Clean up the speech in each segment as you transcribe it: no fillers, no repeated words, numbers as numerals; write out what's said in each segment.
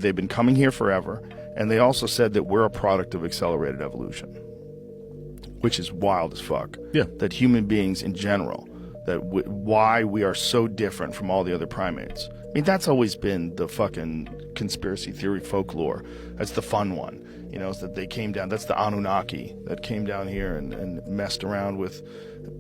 they've been coming here forever, and they also said that we're a product of accelerated evolution, which is wild as fuck. Yeah. That human beings in general, why we are so different from all the other primates. I mean, that's always been the fucking conspiracy theory folklore. That's the fun one. You know, is that they came down, that's the Anunnaki that came down here and messed around with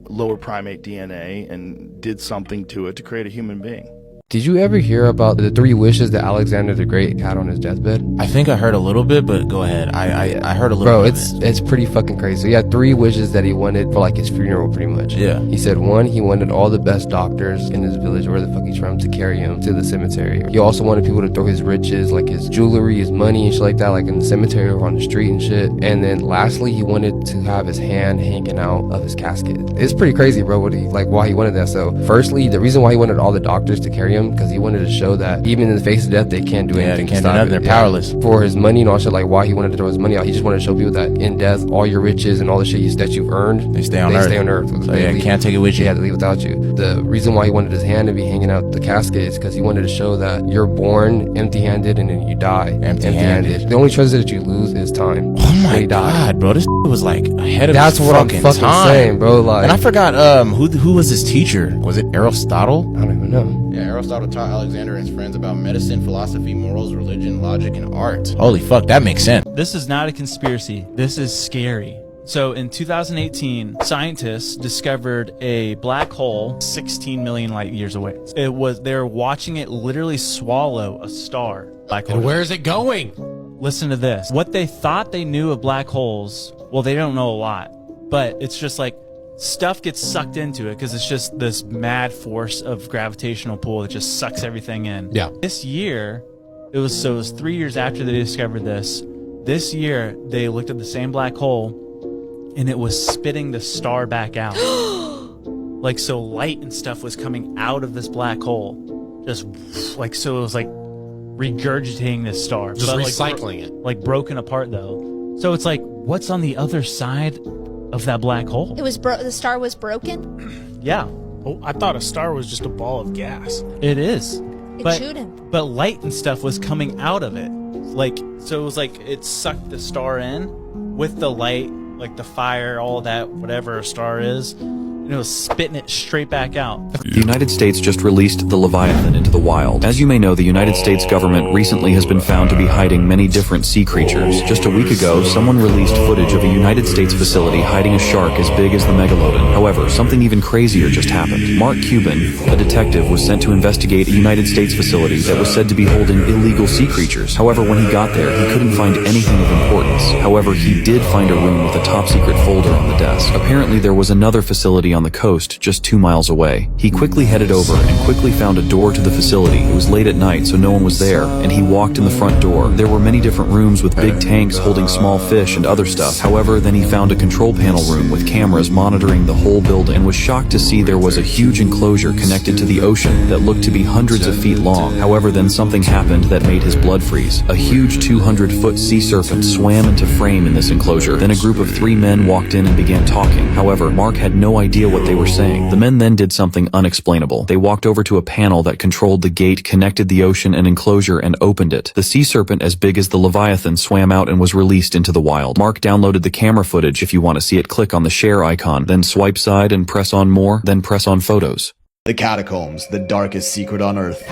lower primate DNA and did something to it to create a human being. Did you ever hear about the 3 wishes that Alexander the Great had on his deathbed? I think I heard a little bit, but go ahead. I heard a little bit. Bro, it's pretty fucking crazy. So he had 3 wishes that he wanted for like his funeral, pretty much. Yeah. He said 1, he wanted all the best doctors in his village, where the fuck he's from, to carry him to the cemetery. He also wanted people to throw his riches, like his jewelry, his money and shit like that, like in the cemetery or on the street and shit. And then lastly, he wanted to have his hand hanging out of his casket. It's pretty crazy, bro, why he wanted that. So firstly, the reason why he wanted all the doctors to carry him, because he wanted to show that even in the face of death, they can't do anything. They can't do nothing. They're powerless. For his money and all shit, like why he wanted to throw his money out. He just wanted to show people that in death, all your riches and all the shit that you've earned, they stay on Earth. So yeah, can't take it with you. They had to leave without you. The reason why he wanted his hand to be hanging out the casket is because he wanted to show that you're born empty-handed and then you die empty-handed. The only treasure that you lose is time. Oh my god, bro, this was like ahead of That's his what I'm fucking saying, bro. Like, and I forgot who was his teacher? Was it Aristotle? I don't even know. Yeah, Aristotle taught Alexander and his friends about medicine, philosophy, morals, religion, logic, and art. Holy fuck, that makes sense. This is not a conspiracy. This is scary. So in 2018, scientists discovered a black hole 16 million light years away. They were watching it literally swallow a star. Black hole. And where is it going? Listen to this. What they thought they knew of black holes, well, they don't know a lot, but it's just like stuff gets sucked into it because it's just this mad force of gravitational pull that just sucks everything in. Yeah. This year, it was 3 years after they discovered this. This year, they looked at the same black hole and it was spitting the star back out. Like, so light and stuff was coming out of this black hole. Just like, so it was like regurgitating this star. Just but recycling it. Like broken apart though. So it's like, what's on the other side of that black hole? It was the star was broken? Yeah. Oh, I thought a star was just a ball of gas. It is. It chewed him. But light and stuff was coming out of it. Like, so it was like it sucked the star in with the light, like the fire, all that, whatever a star is. And it was spitting it straight back out. The United States just released the Leviathan into the wild. As you may know, the United States government recently has been found to be hiding many different sea creatures. Just a week ago, someone released footage of a United States facility hiding a shark as big as the megalodon. However, something even crazier just happened. Mark Cuban, a detective, was sent to investigate a United States facility that was said to be holding illegal sea creatures. However, when he got there, he couldn't find anything of importance. However, he did find a room with a top secret folder on the desk. Apparently, there was another facility on the coast just 2 miles away. He quickly headed over and quickly found a door to the facility. It was late at night, so no one was there, and he walked in the front door. There were many different rooms with big tanks holding small fish and other stuff. However, then he found a control panel room with cameras monitoring the whole building and was shocked to see there was a huge enclosure connected to the ocean that looked to be hundreds of feet long. However, then something happened that made his blood freeze. A huge 200-foot sea serpent swam into frame in this enclosure. Then a group of 3 men walked in and began talking. However, Mark had no idea what they were saying. The men then did something unexplainable. They walked over to a panel that controlled the gate, connected the ocean and enclosure, and opened it. The sea serpent, as big as the Leviathan, swam out and was released into the wild. Mark downloaded the camera footage. If you want to see it, click on the share icon, then swipe side and press on more, then press on photos. The Catacombs, the darkest secret on Earth.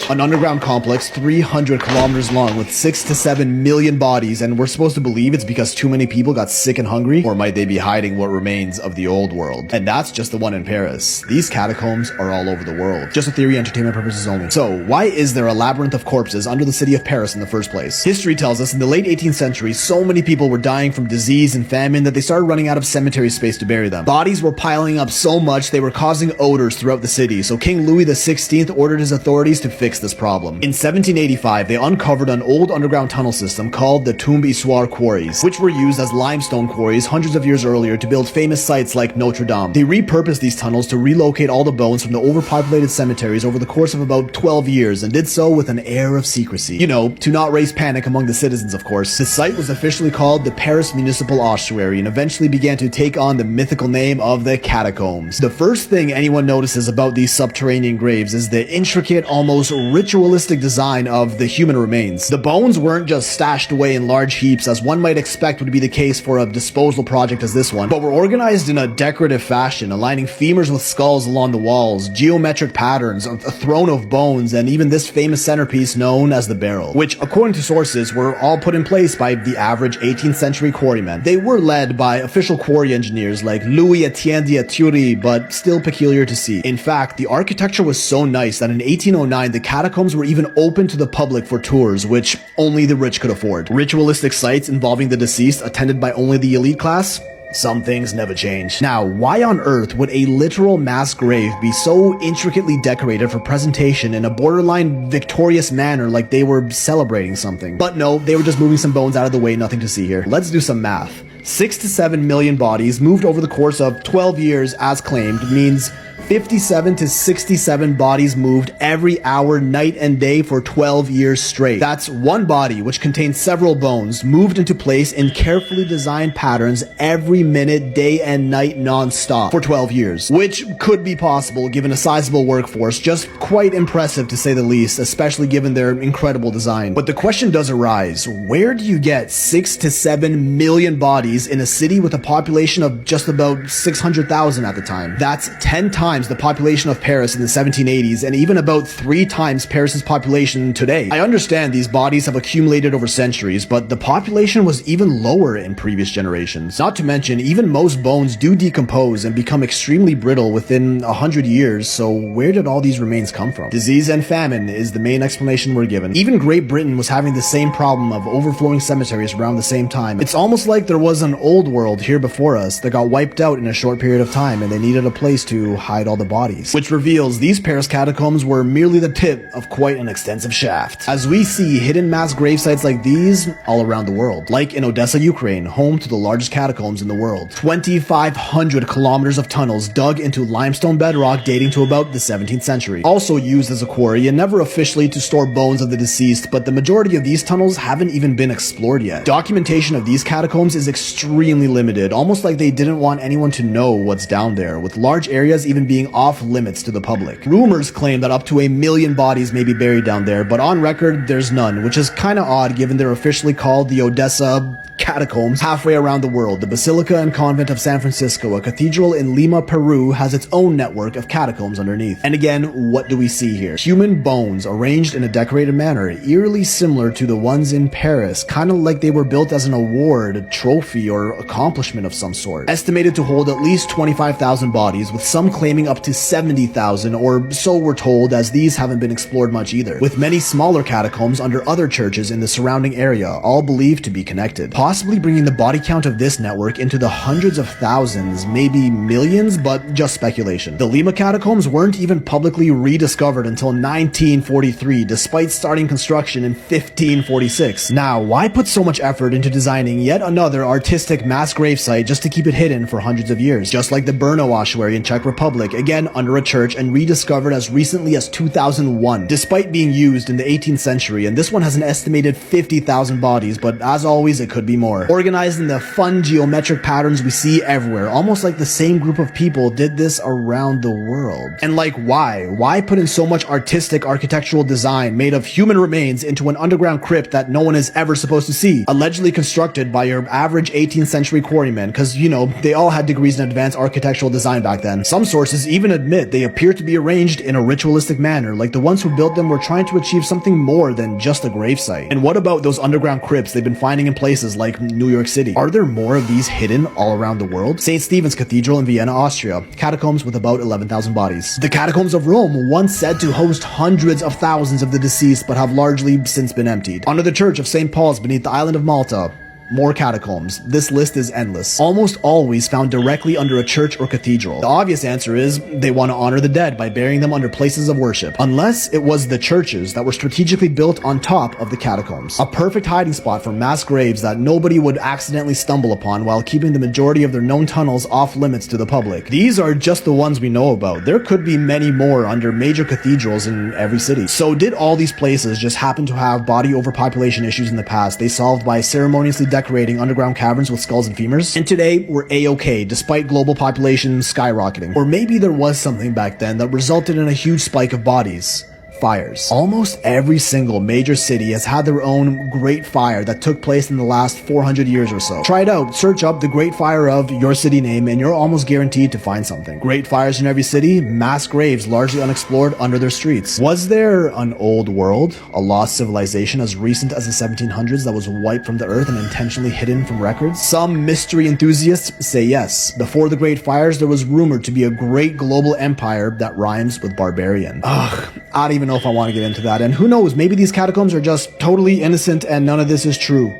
An underground complex 300 kilometers long with 6 to 7 million bodies, and we're supposed to believe it's because too many people got sick and hungry? Or might they be hiding what remains of the old world? And that's just the one in Paris. These catacombs are all over the world. Just a theory, entertainment purposes only. So, why is there a labyrinth of corpses under the city of Paris in the first place? History tells us in the late 18th century, so many people were dying from disease and famine that they started running out of cemetery space to bury them. Bodies were piling up so much they were causing odors throughout the city, so King Louis XVI ordered his authorities to fix this problem. In 1785, they uncovered an old underground tunnel system called the Tombe Issoire quarries, which were used as limestone quarries hundreds of years earlier to build famous sites like Notre Dame. They repurposed these tunnels to relocate all the bones from the overpopulated cemeteries over the course of about 12 years, and did so with an air of secrecy. You know, to not raise panic among the citizens, of course. The site was officially called the Paris Municipal Ossuary and eventually began to take on the mythical name of the Catacombs. The first thing anyone notices is about these subterranean graves is the intricate, almost ritualistic design of the human remains. The bones weren't just stashed away in large heaps as one might expect would be the case for a disposal project as this one, but were organized in a decorative fashion, aligning femurs with skulls along the walls, geometric patterns, a throne of bones, and even this famous centerpiece known as the barrel, which, according to sources, were all put in place by the average 18th century quarrymen. They were led by official quarry engineers like Louis Etienne d'Aturi, but still peculiar to see. In fact, the architecture was so nice that in 1809, the catacombs were even open to the public for tours, which only the rich could afford. Ritualistic sites involving the deceased attended by only the elite class? Some things never change. Now, why on earth would a literal mass grave be so intricately decorated for presentation in a borderline victorious manner like they were celebrating something? But no, they were just moving some bones out of the way, nothing to see here. Let's do some math. 6 to 7 million bodies moved over the course of 12 years as claimed means 57 to 67 bodies moved every hour, night and day for 12 years straight. That's one body, which contains several bones, moved into place in carefully designed patterns every minute, day and night, non-stop for 12 years. Which could be possible given a sizable workforce, just quite impressive to say the least, especially given their incredible design. But the question does arise, where do you get 6 to 7 million bodies in a city with a population of just about 600,000 at the time? That's 10 times the population of Paris in the 1780s and even about 3 times Paris's population today. I understand these bodies have accumulated over centuries, but the population was even lower in previous generations. Not to mention, even most bones do decompose and become extremely brittle within 100 years, so where did all these remains come from? Disease and famine is the main explanation we're given. Even Great Britain was having the same problem of overflowing cemeteries around the same time. It's almost like there was an old world here before us that got wiped out in a short period of time and they needed a place to hide all the bodies, which reveals these Paris catacombs were merely the tip of quite an extensive shaft, as we see hidden mass grave sites like these all around the world, like in Odessa, Ukraine, home to the largest catacombs in the world. 2,500 kilometers of tunnels dug into limestone bedrock dating to about the 17th century, also used as a quarry and never officially to store bones of the deceased, but the majority of these tunnels haven't even been explored yet. Documentation of these catacombs is extremely limited, almost like they didn't want anyone to know what's down there, with large areas even being off limits to the public. Rumors claim that up to 1 million bodies may be buried down there, but on record there's none, which is kinda odd given they're officially called the Odessa catacombs halfway around the world. The Basilica and Convent of San Francisco, a cathedral in Lima, Peru, has its own network of catacombs underneath. And again, what do we see here? Human bones arranged in a decorated manner, eerily similar to the ones in Paris, kinda like they were built as an award, a trophy, or accomplishment of some sort. Estimated to hold at least 25,000 bodies, with some claiming up to 70,000, or so we're told, as these haven't been explored much either, with many smaller catacombs under other churches in the surrounding area, all believed to be connected, possibly bringing the body count of this network into the hundreds of thousands, maybe millions, but just speculation. The Lima catacombs weren't even publicly rediscovered until 1943, despite starting construction in 1546. Now, why put so much effort into designing yet another artistic mass grave site just to keep it hidden for hundreds of years? Just like the Brno ossuary in Czech Republic, again under a church and rediscovered as recently as 2001, despite being used in the 18th century, and this one has an estimated 50,000 bodies, but as always, it could be more. Organized in the fun geometric patterns we see everywhere, almost like the same group of people did this around the world. And like, why? Why put in so much artistic architectural design made of human remains into an underground crypt that no one is ever supposed to see, allegedly constructed by your average 18th century quarrymen, because, you know, they all had degrees in advanced architectural design back then. Some sources even admit they appear to be arranged in a ritualistic manner, like the ones who built them were trying to achieve something more than just a gravesite. And what about those underground crypts they've been finding in places like New York City? Are there more of these hidden all around the world? St. Stephen's Cathedral in Vienna, Austria, catacombs with about 11,000 bodies. The catacombs of Rome, once said to host hundreds of thousands of the deceased, but have largely since been emptied. Under the Church of St. Paul's beneath the island of Malta, more catacombs. This list is endless. Almost always found directly under a church or cathedral. The obvious answer is they want to honor the dead by burying them under places of worship. Unless it was the churches that were strategically built on top of the catacombs. A perfect hiding spot for mass graves that nobody would accidentally stumble upon while keeping the majority of their known tunnels off limits to the public. These are just the ones we know about. There could be many more under major cathedrals in every city. So did all these places just happen to have body overpopulation issues in the past they solved by ceremoniously decorating underground caverns with skulls and femurs. And today, we're A-okay, despite global population skyrocketing. Or maybe there was something back then that resulted in a huge spike of bodies. Fires. Almost every single major city has had their own Great Fire that took place in the last 400 years or so. Try it out. Search up the Great Fire of your city name and you're almost guaranteed to find something. Great fires in every city, mass graves largely unexplored under their streets. Was there an old world, a lost civilization as recent as the 1700s that was wiped from the earth and intentionally hidden from records? Some mystery enthusiasts say yes. Before the Great Fires, there was rumored to be a great global empire that rhymes with barbarian. Ugh, I don't even know if I want to get into that. And who knows, maybe these catacombs are just totally innocent and none of this is true.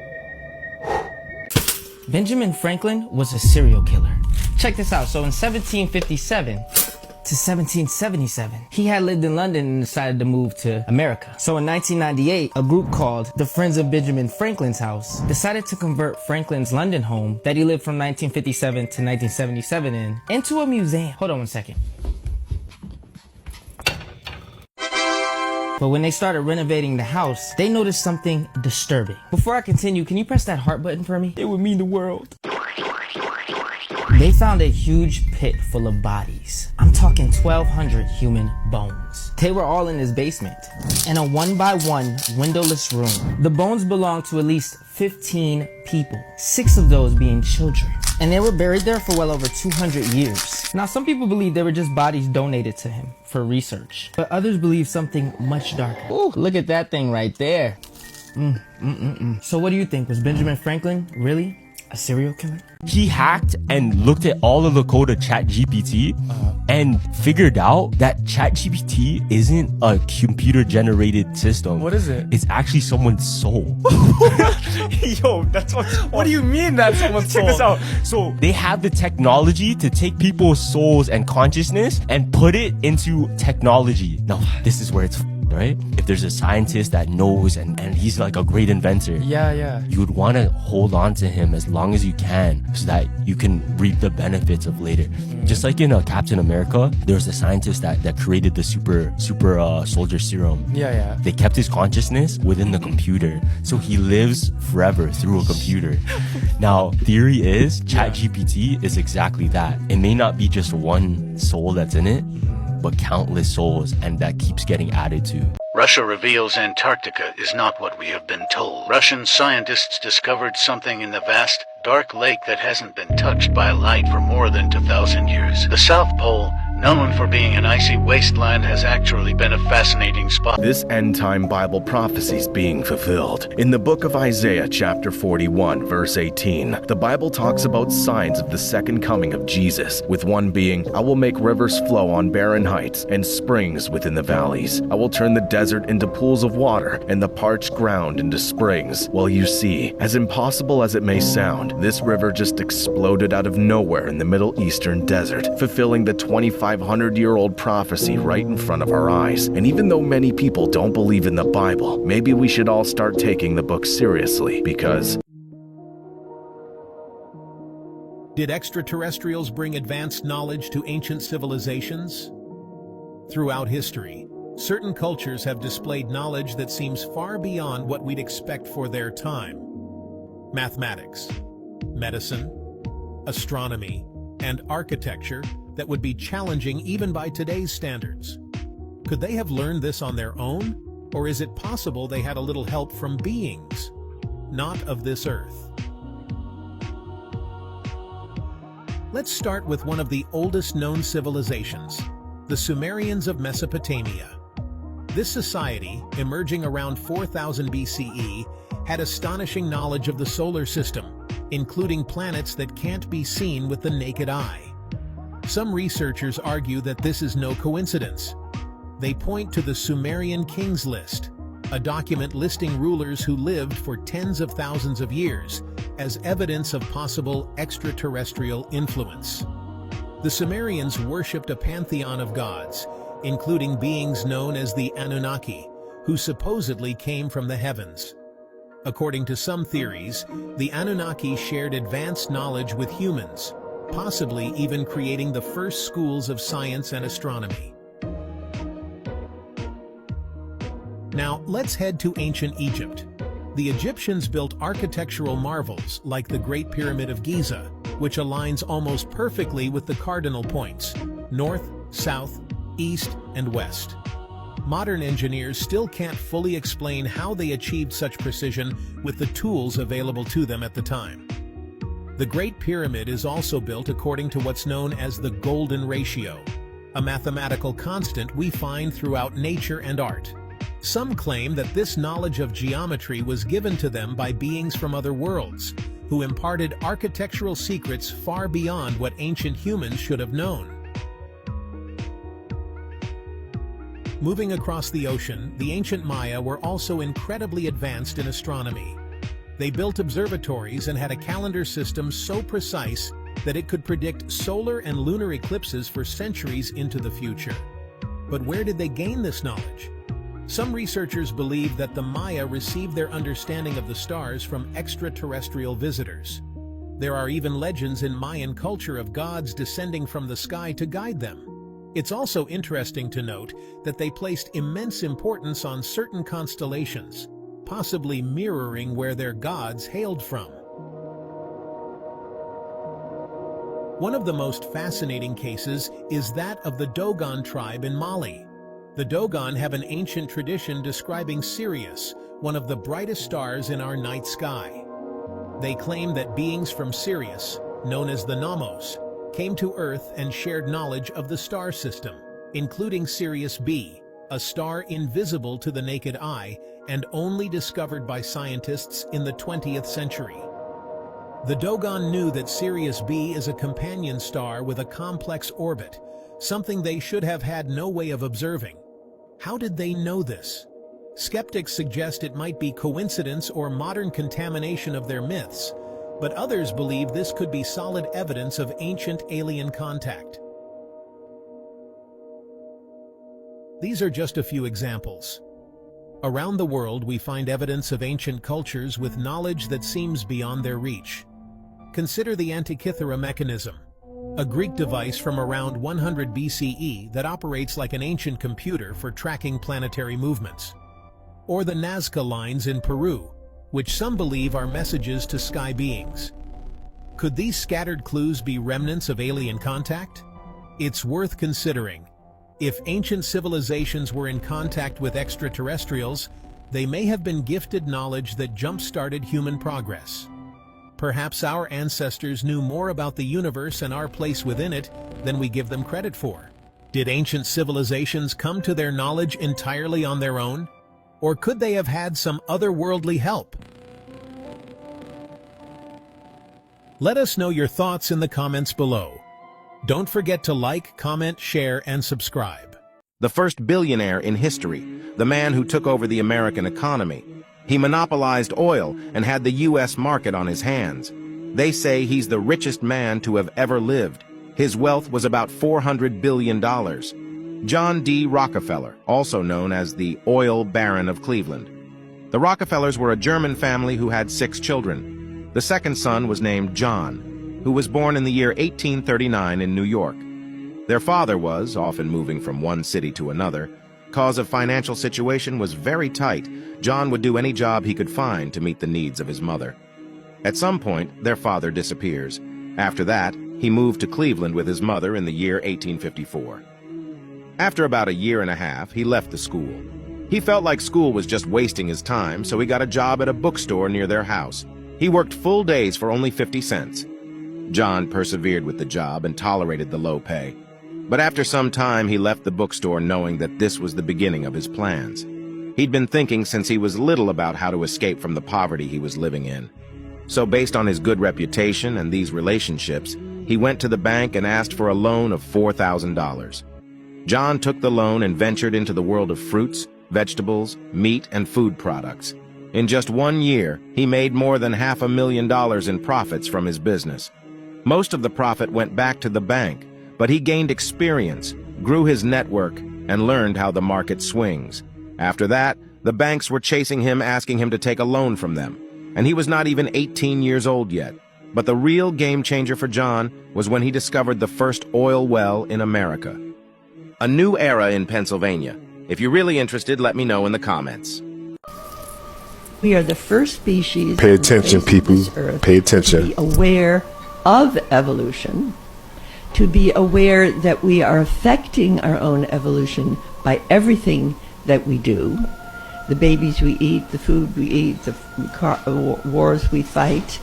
Benjamin Franklin was a serial killer. Check this out. So in 1757 to 1777, he had lived in London and decided to move to America. So in 1998, a group called the Friends of Benjamin Franklin's House decided to convert Franklin's London home that he lived from 1957 to 1977 into a museum. Hold on one second. But when they started renovating the house, they noticed something disturbing. Before I continue, can you press that heart button for me? It would mean the world. They found a huge pit full of bodies. I'm talking 1,200 human bones. They were all in this basement, in a 1-by-1 windowless room. The bones belonged to at least 15 people, 6 of those being children. And they were buried there for well over 200 years. Now, some people believe they were just bodies donated to him for research, but others believe something much darker. Ooh, look at that thing right there. So what do you think? Was Benjamin Franklin really a serial killer? He hacked and looked at all of the code of ChatGPT and figured out that ChatGPT isn't a computer-generated system. What is it? It's actually someone's soul. Yo, that's what do you mean that's someone's soul? Check this out. So they have the technology to take people's souls and consciousness and put it into technology. Now, this is where it's right? If there's a scientist that knows and he's like a great inventor, you would want to hold on to him as long as you can so that you can reap the benefits of later. Just like in Captain America, there was a scientist that created the super soldier serum. They kept his consciousness within the computer, so he lives forever through a computer. Now, theory is ChatGPT is exactly that. It may not be just one soul that's in it, but countless souls, and that keeps getting added to. Russia reveals Antarctica is not what we have been told. Russian scientists discovered something in the vast, dark lake that hasn't been touched by light for more than 2,000 years. The South Pole, known for being an icy wasteland, has actually been a fascinating spot. This end-time Bible prophecy is being fulfilled. In the book of Isaiah, chapter 41, verse 18, the Bible talks about signs of the second coming of Jesus, with one being, I will make rivers flow on barren heights and springs within the valleys. I will turn the desert into pools of water and the parched ground into springs. Well, you see, as impossible as it may sound, this river just exploded out of nowhere in the Middle Eastern desert, fulfilling the 2,500-year-old prophecy right in front of our eyes. And even though many people don't believe in the Bible, maybe we should all start taking the book seriously, because did extraterrestrials bring advanced knowledge to ancient civilizations? Throughout history, certain cultures have displayed knowledge that seems far beyond what we'd expect for their time. Mathematics, medicine, astronomy, and architecture that would be challenging even by today's standards. Could they have learned this on their own? Or is it possible they had a little help from beings not of this earth? Let's start with one of the oldest known civilizations, the Sumerians of Mesopotamia. This society, emerging around 4000 BCE, had astonishing knowledge of the solar system, including planets that can't be seen with the naked eye. Some researchers argue that this is no coincidence. They point to the Sumerian Kings List, a document listing rulers who lived for tens of thousands of years, as evidence of possible extraterrestrial influence. The Sumerians worshipped a pantheon of gods, including beings known as the Anunnaki, who supposedly came from the heavens. According to some theories, the Anunnaki shared advanced knowledge with humans, possibly even creating the first schools of science and astronomy. Now, let's head to ancient Egypt. The Egyptians built architectural marvels like the Great Pyramid of Giza, which aligns almost perfectly with the cardinal points, north, south, east, and west. Modern engineers still can't fully explain how they achieved such precision with the tools available to them at the time. The Great Pyramid is also built according to what's known as the Golden Ratio, a mathematical constant we find throughout nature and art. Some claim that this knowledge of geometry was given to them by beings from other worlds, who imparted architectural secrets far beyond what ancient humans should have known. Moving across the ocean, the ancient Maya were also incredibly advanced in astronomy. They built observatories and had a calendar system so precise that it could predict solar and lunar eclipses for centuries into the future. But where did they gain this knowledge? Some researchers believe that the Maya received their understanding of the stars from extraterrestrial visitors. There are even legends in Mayan culture of gods descending from the sky to guide them. It's also interesting to note that they placed immense importance on certain constellations, possibly mirroring where their gods hailed from. One of the most fascinating cases is that of the Dogon tribe in Mali. The Dogon have an ancient tradition describing Sirius, one of the brightest stars in our night sky. They claim that beings from Sirius, known as the Namos, came to Earth and shared knowledge of the star system, including Sirius B, a star invisible to the naked eye and only discovered by scientists in the 20th century. The Dogon knew that Sirius B is a companion star with a complex orbit, something they should have had no way of observing. How did they know this? Skeptics suggest it might be coincidence or modern contamination of their myths, but others believe this could be solid evidence of ancient alien contact. These are just a few examples. Around the world, we find evidence of ancient cultures with knowledge that seems beyond their reach. Consider the Antikythera mechanism, a Greek device from around 100 BCE that operates like an ancient computer for tracking planetary movements. Or the Nazca lines in Peru, which some believe are messages to sky beings. Could these scattered clues be remnants of alien contact? It's worth considering. If ancient civilizations were in contact with extraterrestrials, they may have been gifted knowledge that jump-started human progress. Perhaps our ancestors knew more about the universe and our place within it than we give them credit for. Did ancient civilizations come to their knowledge entirely on their own? Or could they have had some otherworldly help? Let us know your thoughts in the comments below. Don't forget to like, comment, share, and subscribe. The first billionaire in history, the man who took over the American economy. He monopolized oil and had the U.S. market on his hands. They say he's the richest man to have ever lived. His wealth was about $400 billion. John D. Rockefeller, also known as the Oil Baron of Cleveland. The Rockefellers were a German family who had 6 children. The second son was named John, who was born in the year 1839 in New York. Their father was, often moving from one city to another. Cause of financial situation was very tight. John would do any job he could find to meet the needs of his mother. At some point, their father disappears. After that, he moved to Cleveland with his mother in the year 1854. After about a year and a half, he left the school. He felt like school was just wasting his time, so he got a job at a bookstore near their house. He worked full days for only 50 cents. John persevered with the job and tolerated the low pay. But after some time, he left the bookstore knowing that this was the beginning of his plans. He'd been thinking since he was little about how to escape from the poverty he was living in. So based on his good reputation and these relationships, he went to the bank and asked for a loan of $4,000. John took the loan and ventured into the world of fruits, vegetables, meat, and food products. In just 1 year, he made more than $500,000 in profits from his business. Most of the profit went back to the bank, but he gained experience, grew his network, and learned how the market swings. After that, the banks were chasing him, asking him to take a loan from them, and he was not even 18 years old yet. But the real game changer for John was when he discovered the first oil well in America. A new era in Pennsylvania. If you're really interested, let me know in the comments. We are the first species. Pay attention, people. Pay attention. To be aware of evolution, to be aware that we are affecting our own evolution by everything that we do. The babies we eat, the food we eat, the wars we fight.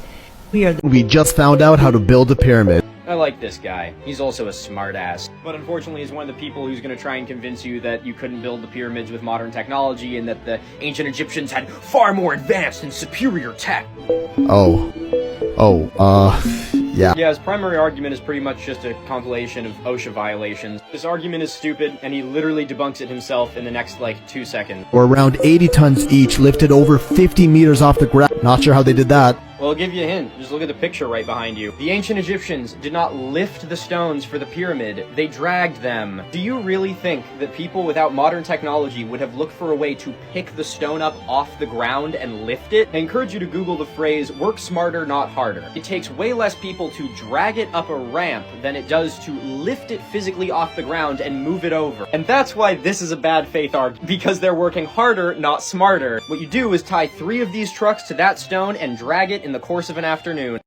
We just found out how to build a pyramid. I like this guy. He's also a smartass. But unfortunately, he's one of the people who's going to try and convince you that you couldn't build the pyramids with modern technology and that the ancient Egyptians had far more advanced and superior tech. Yeah. Yeah, his primary argument is pretty much just a compilation of OSHA violations. This argument is stupid, and he literally debunks it himself in the next, 2 seconds. Or around 80 tons each, lifted over 50 meters off the ground. Not sure how they did that. Well, I'll give you a hint. Just look at the picture right behind you. The ancient Egyptians did not lift the stones for the pyramid. They dragged them. Do you really think that people without modern technology would have looked for a way to pick the stone up off the ground and lift it? I encourage you to Google the phrase, work smarter, not harder. It takes way less people to drag it up a ramp than it does to lift it physically off the ground and move it over. And that's why this is a bad faith argument, because they're working harder, not smarter. What you do is tie 3 of these trucks to that stone and drag it in the course of an afternoon.